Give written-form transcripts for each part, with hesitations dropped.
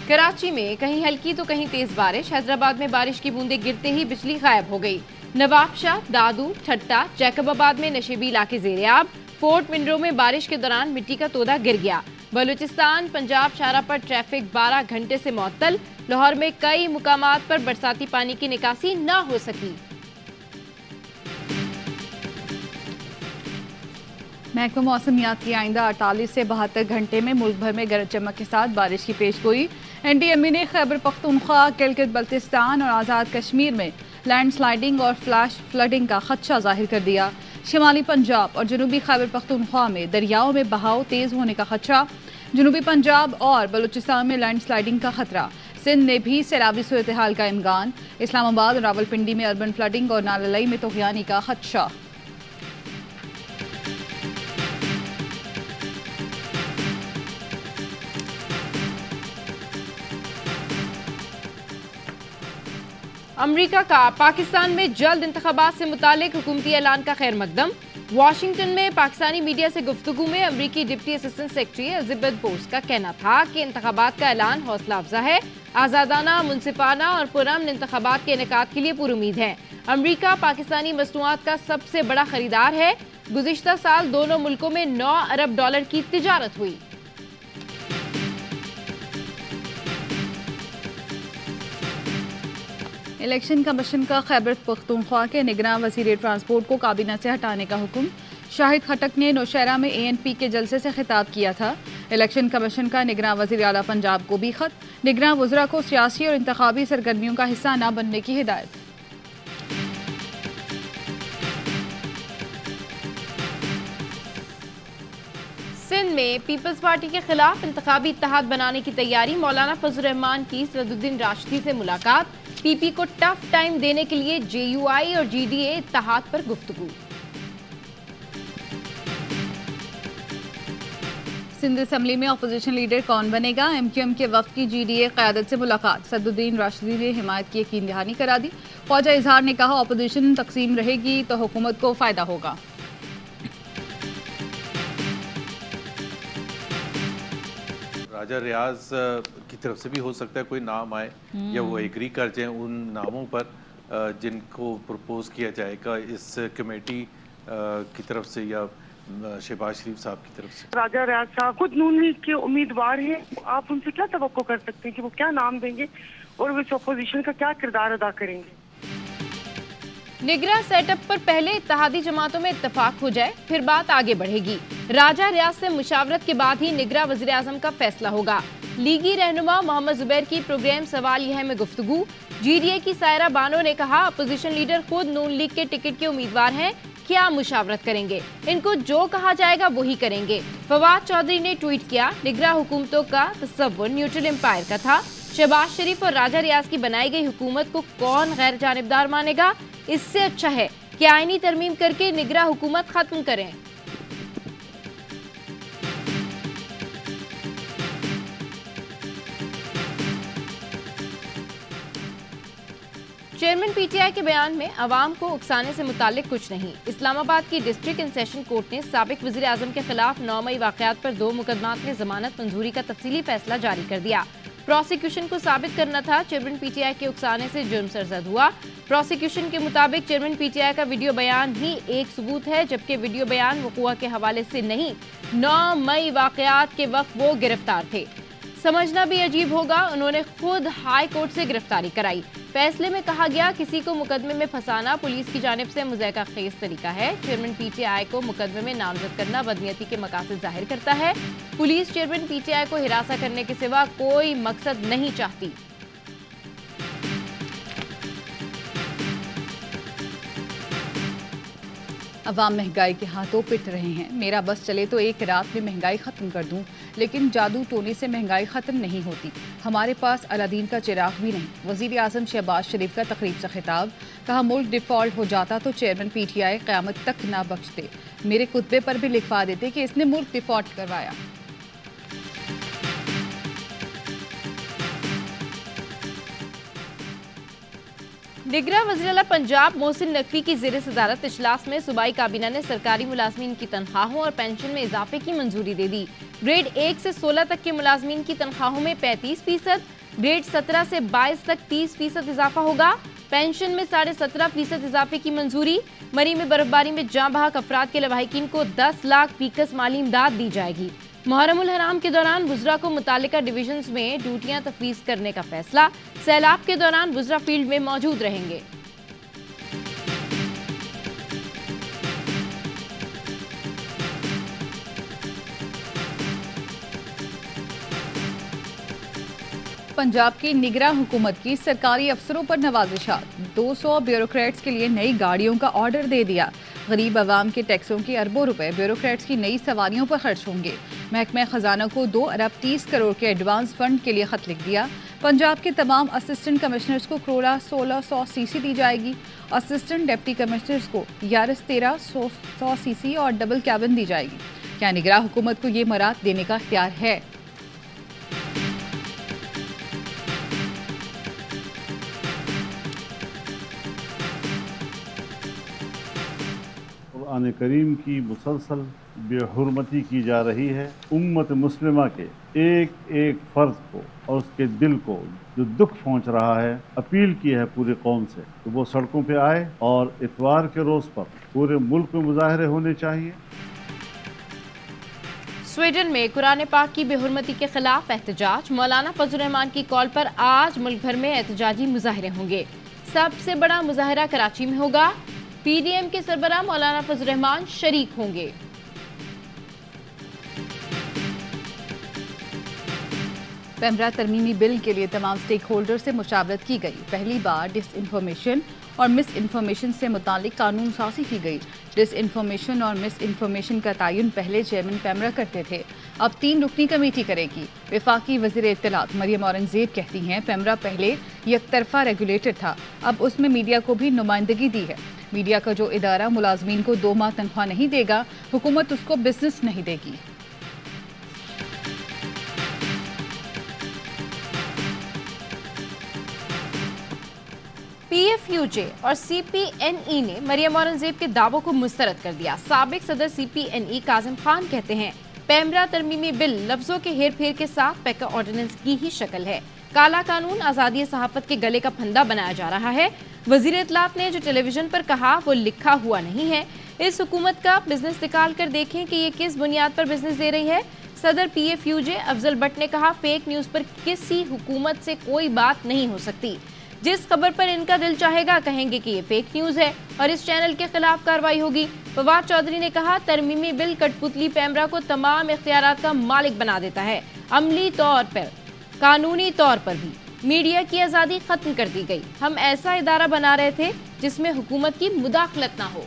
कराची में कहीं हल्की तो कहीं तेज बारिश। हैदराबाद में बारिश की बूंदें गिरते ही बिजली गायब हो गई। नवाबशाह, दादू, ठट्टा, जैकबाबाद में नशेबी इलाके ज़ेर-ए-आब। फोर्ट विंड्रो में बारिश के दौरान मिट्टी का तोदा गिर गया। बलूचिस्तान पंजाब शाहराह पर ट्रैफिक 12 घंटे से मुअत्तल। लाहौर में कई मुकामात पर बरसाती पानी की निकासी न हो सकी। महकमा मौसमियात की आइंदा 48 से 72 घंटे में मुल्क भर में गरज चमक के साथ बारिश की पेशगोई। NDMA ने खैबर पख्तूनख्वा, गिलगित बल्तिस्तान और आज़ाद कश्मीर में लैंड स्लाइडिंग और फ्लैश फ्लडिंग का खदशा जाहिर कर दिया। शिमाली पंजाब और जनूबी खैबर पख्तूनख्वा में दरियाओं में बहाव तेज होने का खदशा। जनूबी पंजाब और बलूचिस्तान में लैंड स्लाइडिंग का खतरा। सिंध में भी सैलाबी सूरत हाल का इम्कान। इस्लामाबाद और रावलपिंडी में अर्बन फ्लडिंग और नाललई में तूफ़ानी का खदशा। अमरीका का पाकिस्तान में जल्द इंतखाबात से मुतालिक हुकूमती ऐलान का खैर मकदम। वाशिंगटन में पाकिस्तानी मीडिया से गुफ्तगू में अमरीकी deputy assistant secretary Elizabeth Bors का कहना था कि इंतखाबात का ऐलान हौसला अफजा है। आज़ादाना, मुनसिफाना और पुरअमन इंतखाबात के इनेकाद के लिए पुरुमीद है। अमरीका पाकिस्तानी मसनूआत का सबसे बड़ा खरीदार है। गुज़िश्ता साल दोनों मुल्कों में $9 अरब की तिजारत हुई। इलेक्शन कमीशन का खैबर पख्तूनख्वा के निगरान वज़ीर ट्रांसपोर्ट को काबीना से हटाने का हुक्म। शाहिद खटक ने नौशहरा में ANP के जलसे से खिताब किया था। इलेक्शन कमीशन का निगरान वज़ीर आला पंजाब को भी खत। निगरान वज़रा को सियासी और इंतखाबी सरगर्मियों का हिस्सा न बनने की हिदायत। सिंध में पीपल्स पार्टी के खिलाफ इंतखाबी इत्तेहाद बनाने की तैयारी। मौलाना फजल रहमान की सदुद्दीन राशिदी से मुलाकात। PP को टफ टाइम देने के लिए JUI और GDA इत्तेहाद पर गुफ्तगू। सिंध असम्बली में अपोजिशन लीडर कौन बनेगा? MQM के वफ्द की GDA क़यादत से मुलाकात। सदुद्दीन राशिदी ने हिमायत की यकीन दहानी करा दी। ख्वाजा इजहार ने कहा अपोजिशन तकसीम रहेगी तो हुकूमत को फायदा होगा। राजा रियाज की तरफ से भी हो सकता है कोई नाम आए या वो एग्री कर जाएं उन नामों पर जिनको प्रपोज किया जाएगा इस कमेटी की तरफ से या शहबाज शरीफ साहब की तरफ से। राजा रियाज साहब खुद नून लीग के उम्मीदवार हैं, आप उनसे क्या तवक्को कर सकते हैं कि वो क्या नाम देंगे और वो इस अपोजिशन का क्या किरदार अदा करेंगे? निगरान सेटअप पर पहले इत्तेहादी जमातों में इत्तेफाक हो जाए, फिर बात आगे बढ़ेगी। राजा रियाज से मुशावरत के बाद ही निगरां वज़ीर आज़म का फैसला होगा। लीगी रहनुमा मोहम्मद जुबैर की प्रोग्राम सवाल यह में गुफ्तगू। GDA की सायरा बानो ने कहा अपोजिशन लीडर खुद नून लीग के टिकट के उम्मीदवार हैं, क्या मुशावरत करेंगे? इनको जो कहा जाएगा वही करेंगे। फवाद चौधरी ने ट्वीट किया निगरां हुकूमतों का तसव्वुर न्यूट्रल एम्पायर का था। शहबाज शरीफ और राजा रियाज की बनाई गई हुकूमत को कौन गैर जानिबदार मानेगा? इससे अच्छा है कि आईनी तरमीम करके निगरां हुकूमत खत्म करें। चेयरमैन PTI के बयान में अवाम को उकसाने से मुतालिक कुछ नहीं। इस्लामाबाद की डिस्ट्रिक्ट एंड सेशन कोर्ट ने साबिक वज़ीर आज़म के खिलाफ 9 मई वाक़यात पर 2 मुकदमात में जमानत मंजूरी का तफसीली फैसला जारी कर दिया। प्रोसिक्यूशन को साबित करना था चेयरमैन PTI के उकसाने से जुर्म सरजद हुआ। प्रोसिक्यूशन के मुताबिक चेयरमैन PTI का वीडियो बयान ही एक सबूत है, जबकि वीडियो बयान वक़ूआ के हवाले से नहीं। 9 मई वाक़यात के वक्त वो गिरफ्तार थे। समझना भी अजीब होगा, उन्होंने खुद हाई कोर्ट से गिरफ्तारी कराई। फैसले में कहा गया किसी को मुकदमे में फंसाना पुलिस की जानिब से मुज़ैका खेज तरीका है। चेयरमैन PTI को मुकदमे में नामजद करना बदनीयती के मकासद जाहिर करता है। पुलिस चेयरमैन PTI को हिरासा करने के सिवा कोई मकसद नहीं चाहती। अवाम महंगाई के हाथों पिट रहे हैं। मेरा बस चले तो एक रात में महंगाई ख़त्म कर दूं, लेकिन जादू टोने से महंगाई ख़त्म नहीं होती। हमारे पास अलादीन का चिराग भी नहीं। वज़ीर आज़म शहबाज शरीफ का तकरीब से खिताब। कहा मुल्क डिफ़ॉल्ट हो जाता तो चेयरमैन PTI क़यामत तक ना बख्शते। मेरे कुतबे पर भी लिखवा देते कि इसने मुल्क डिफ़ॉल्ट करवाया। निगरां वज़ीर-ए-आला पंजाब मोहसिन नकवी की ज़ेर सदारत इजलास में सूबाई काबीना ने सरकारी मुलाजमीन की तनख्वाहों और पेंशन में इजाफे की मंजूरी दे दी। ग्रेड 1 से 16 तक के मुलाजमीन की तनख्वाहों में 35%, ग्रेड 17 से 22 तक 30% इजाफा होगा। पेंशन में 17.5% इजाफे की मंजूरी। मरी में बर्फबारी में जाँ बहक अफराद के लवाहिकीन को 10 लाख फीकस माली इमदाद दी जाएगी। मुहर्रम उल हराम के दौरान वुज़रा को मुतालिका डिवीजन्स में ड्यूटियां तफवीज़ करने का फैसला। सैलाब के दौरान वुज़रा फील्ड में मौजूद रहेंगे। पंजाब की निगरान हुकूमत की सरकारी अफसरों पर नवाजिशात। 200 ब्यूरोक्रेट्स के लिए नई गाड़ियों का ऑर्डर दे दिया। गरीब आवाम के टैक्सों के अरबों रुपए ब्यूरोक्रेट्स की नई सवारियों पर खर्च होंगे। महकमा खजाना को 2 अरब 30 करोड़ के एडवांस फंड के लिए खत लिख दिया। पंजाब के तमाम असिस्टेंट कमिश्नर्स को क्रोला 1600 सीसी दी जाएगी। असिस्टेंट डिप्टी कमिश्नर्स को यारस 1300 सीसी और डबल कैबिन दी जाएगी। क्या निगरान हुकूमत को ये मराद देने का इख्तियार है? कुरान करीम की मुसलसल बेहुरमती की जा रही है। उम्मत मुस्लिमा के एक एक फर्द को और उसके दिल को जो दुख पहुंच रहा है, अपील की है पूरी कौम से तो वो सड़कों पे आए और इतवार के रोज पर पूरे मुल्क में मुजाहरे होने चाहिए। स्वीडन में कुरान पाक की बेहुरमती के खिलाफ एहतजाज। मौलाना फजल रहमान की कॉल पर आज मुल्क भर में एहतजाजी मुजाहरे होंगे। सबसे बड़ा मुजाहरा कराची में होगा। पीडीएम के सरबराह मौलाना फजल रहमान शरीक होंगे। पेमरा तरमीमी बिल के लिए तमाम स्टेक होल्डर से मुशावरत की गई। पहली बार डिस इन्फॉर्मेशन और मिस इन्फॉर्मेशन से मुतालिक कानून साजी की गई। डिस इन्फॉर्मेशन और मिस इन्फॉर्मेशन का तयन पहले चेयरमैन पेमरा करते थे, अब 3 रुकनी कमेटी करेगी। वफाकी वज़ीर इत्तलात मरियम औरंगज़ेब कहती हैं पेमरा पहले यकतरफा रेगुलेटर था, अब उसमें मीडिया को भी नुमाइंदगी दी है। मीडिया का जो इदारा मुलाजमीन को 2 माह तनख्वाह नहीं देगा, हुकूमत उसको बिजनेस नहीं देगी। पीएफयूजे और सीपीएनई ने मरियम औरंगजेब के दावों को मुस्तरद कर दिया। साबिक सदर सीपीएनई काजिम खान कहते हैं पेमरा तरमीमी बिल लफ्जों के हेर फेर के साथ पैका ऑर्डिनेंस की ही शक्ल है। काला कानून आजादी सहाफत के गले का फंदा बनाया जा रहा है। वजीर इत्तलात ने जो टेलीविजन पर कहा वो लिखा हुआ नहीं है। इस हुकूमत का बिजनेस निकाल कर देखें कि ये किस बुनियाद पर बिजनेस दे रही है। सदर पीएफयूजे अफजल भट्ट ने कहा फेक न्यूज पर किसी हुकूमत से कोई बात नहीं हो सकती। जिस खबर पर इनका दिल चाहेगा कहेंगे कि ये फेक न्यूज है और इस चैनल के खिलाफ कार्रवाई होगी। फवाद चौधरी ने कहा तरमीमी बिल कठपुतली पेमरा को तमाम इख्तियारात का मालिक बना देता है। अमली तौर पर कानूनी तौर पर भी मीडिया की आज़ादी खत्म कर दी गई। हम ऐसा इदारा बना रहे थे जिसमें हुकूमत की मुदाखलत ना हो।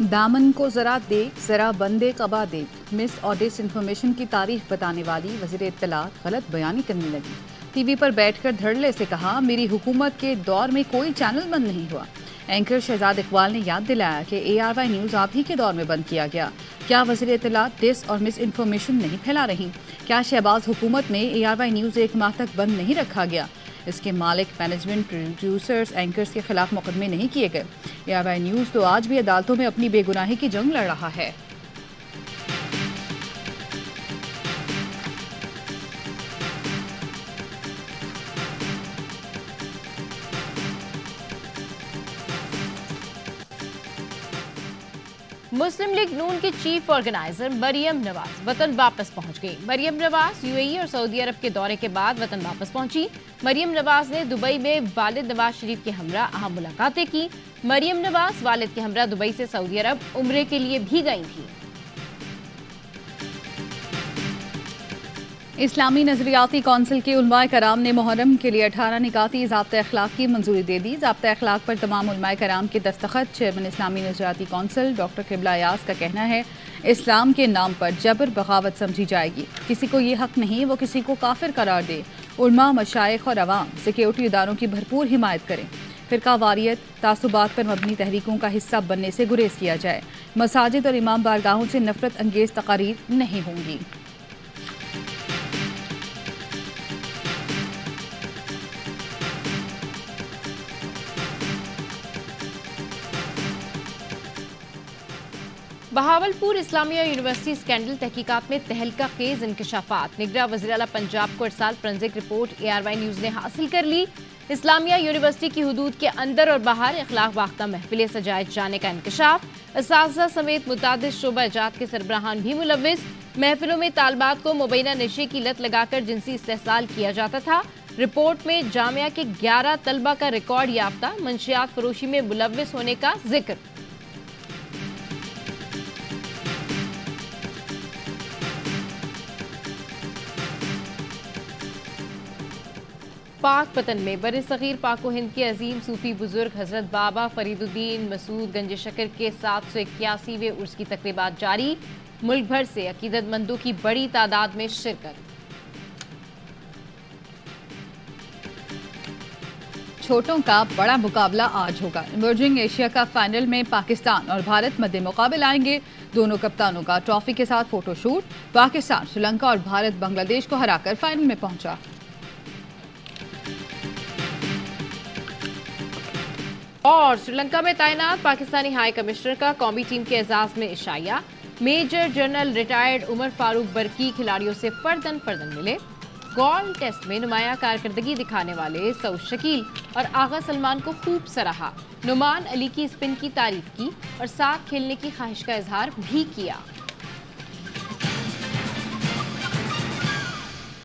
दामन को जरा देख जरा बंदे कबा देख। मिस और डिस इन्फॉर्मेशन की तारीख बताने वाली वज़ीर इत्तलात गलत बयानी करने लगी। टीवी पर बैठकर धड़ल्ले से कहा मेरी हुकूमत के दौर में कोई चैनल बंद नहीं हुआ। एंकर शहजाद इकबाल ने याद दिलाया कि ARY न्यूज़ आप ही के दौर में बंद किया गया। क्या वज़ीर इत्तलात डिस और मिस इन्फॉर्मेशन नहीं फैला रही? क्या शहबाज हुकूमत में ARY न्यूज़ 1 माह तक बंद नहीं रखा गया? इसके मालिक, मैनेजमेंट, प्रोड्यूसर्स, एंकर्स के खिलाफ मुकदमे नहीं किए गए। ARY न्यूज़ तो आज भी अदालतों में अपनी बेगुनाही की जंग लड़ रहा है। मुस्लिम लीग नून की चीफ ऑर्गेनाइजर मरियम नवाज वतन वापस पहुंच गई। मरियम नवाज UAE और सऊदी अरब के दौरे के बाद वतन वापस पहुंची। मरियम नवाज ने दुबई में वालिद नवाज शरीफ के हमरा अहम मुलाकातें की। मरियम नवाज वालिद के हमरा दुबई से सऊदी अरब उम्रे के लिए भी गई थी। इस्लामी नजरियाती कौंसिल के उलमाए कराम ने मुहर्रम के लिए 18 निकाती ज़ाब्ता अखलाक की मंजूरी दे दी। ज़ाब्ता अखलाक पर तमाम उलमाए कराम के दस्तखत। चेयरमैन इस्लामी नजरियाती कौंसिल डॉक्टर किबला अयाज का कहना है इस्लाम के नाम पर जबर बगावत समझी जाएगी। किसी को ये हक नहीं वो किसी को काफिर करार दे। उलमा, मशाइख और अवाम सिक्योरिटी इदारों की भरपूर हिमायत करें। फिरका वारियत, तासुबात पर मबनी तहरीकों का हिस्सा बनने से गुरेज किया जाए। मसाजिद और इमाम बारगाहों से नफरत अंगेज तकारीर नहीं होंगी। بہاولپور اسلامیہ یونیورسٹی اسکینڈل تحقیقات میں تہلکہ خیز انکشافات، نگراں وزیر اعلیٰ پنجاب کو ارسال فرنزک رپورٹ ARY نیوز نے حاصل کر لی۔ اسلامیہ یونیورسٹی کی حدود کے اندر اور باہر اخلاق باختہ محفلیں سجائے جانے کا انکشاف، اساتذہ سمیت متعدد شعبہ جات کے سربراہان بھی ملوث۔ محفلوں میں طالبات کو مبینہ نشے کی لت لگا کر جنسی استحصال کیا جاتا تھا۔ رپورٹ میں جامعہ کے 11 طلبہ کا ریکارڈ یافتہ منشیات فروشی میں ملوث ہونے کا ذکر۔ پاک پتن میں برصغیر پاک و ہند کے عظیم صوفی بزرگ حضرت بابا فرید الدین مسعود گنج شکر کے 781ویں عرس کی تقریبات جاری، ملک بھر سے عقیدت مندوں کی بڑی تعداد میں شرکت۔ چھوٹوں کا بڑا مقابلہ آج ہوگا۔ ایمرجنگ ایشیا کا فائنل میں پاکستان اور بھارت مد مقابل آئیں گے۔ دونوں کپتانوں کا ٹرافی کے ساتھ فوٹو شوٹ۔ پاکستان سری لنکا اور بھارت بنگلہ دیش کو ہرا کر فائنل میں پہنچا۔ اور سری لنکا میں تعینات پاکستانی ہائی کمشنر کا قومی ٹیم کے اعزاز میں عشائیہ، میجر جنرل ریٹائرڈ عمر فاروق برقی کھلاڑیوں سے فردن ملے۔ گولڈ ٹیسٹ میں نمایاں کارکردگی دکھانے والے سعود شکیل اور آغا سلمان کو خوب سراہا، نعمان علی کی اسپن کی تعریف کی اور ساتھ کھیلنے کی خواہش کا اظہار بھی کیا۔